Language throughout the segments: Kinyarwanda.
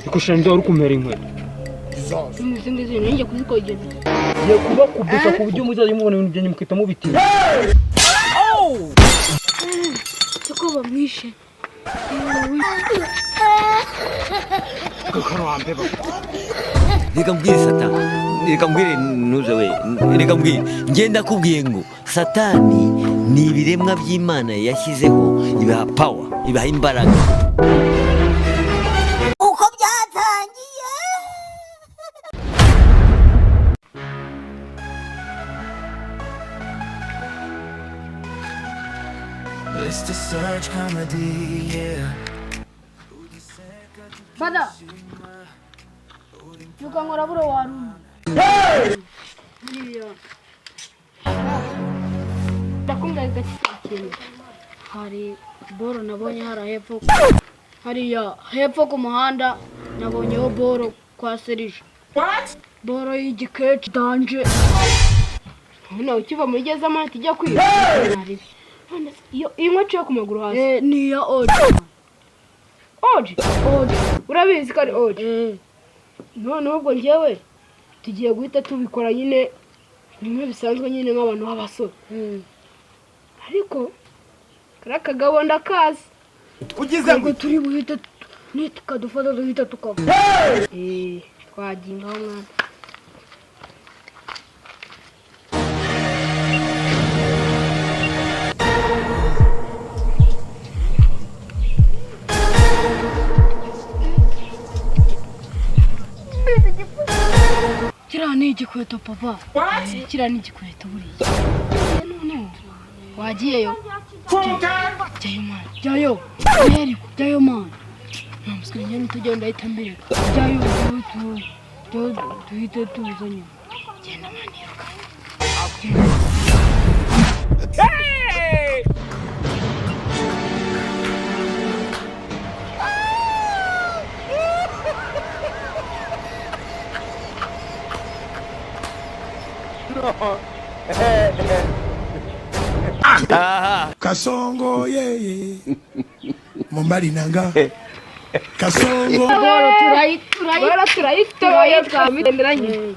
Ikushanza uri kumera inkweto. Singiza ninjye kuzikogeza. Ye kuba kubisa ku buryo muzaje mubona ibintu byanyu mukita mubiti. Siko bamwishe. Kakarwambe ba. Reka mbwire Satani, reka mbwire nuze we, reka mbwire ngenda kubwiye ngo Satani ni ibiremwa by'Imana yashyizeho ibaha power, ibaha imbaraga. Uko byatangiye. It's the Serge comedy, yeah. Fada. Yuka ngora buro waru. Buryo. Ndakumva gakikene. Hari boro nabonye hepfo. Hariya hepfo ku muhanda nabonyeho boro kwa Serge. What? Boro y'igikeci danje. Hano ukiva muri gezama tijya kwiba. Iyo inkweto yo ku maguru hasi. Ni ya Oji. Oji. Urabizi ko ari Oji. None ubwo njyewe tugiye guhita tubikora nyine bimwe bisanzwe nyine nk'abantu b'abasore. Ariko karaka gabonda kazi. Ugize ngo turi buhita nitukadufata duhita tukava. Twaginga mwana. Kira ni igikweto papa. Kira ni igikweto buriya. None wagiyeyo. Jayo man. Jayo. Ariko jayo man. Namuskira nyine tujya ndahita mbere. Jayo tuhite tuzanye. Genda man yiruka. Hey! Kasongo yeye Mumbali nanga Kasongo Boro turayitoye twamitenderaanye.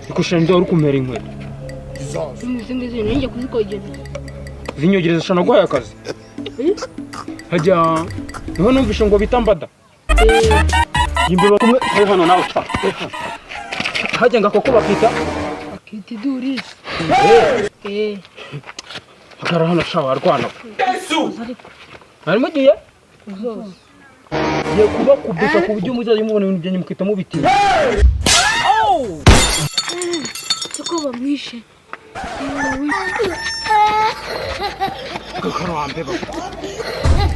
Ikushanza uri kumera inkweto. Singiza ninjye kuzikogeza. Zinyogereza shana gwaye akazi. Hajya niho numvishe ngo bitambada. Imbeba kumwe hano nawe cha. Hajya ngakoko bakita Kitiduri. Agara hano shawa arwana. Harimo giye? Zose. Ye kuba kubisa ku buryo muzaje mubona ibintu byanyu mukita mubiti. Siko bamwishe. Kakarwambe ba.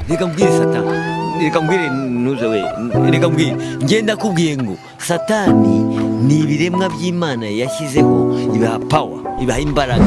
Reka mbwire Satani, reka mbwire nuze we, reka mbwire ngenda kubwiye ngo Satani ni ibiremwa by'Imana yashyizeho ibaha power, ibaha imbaraga.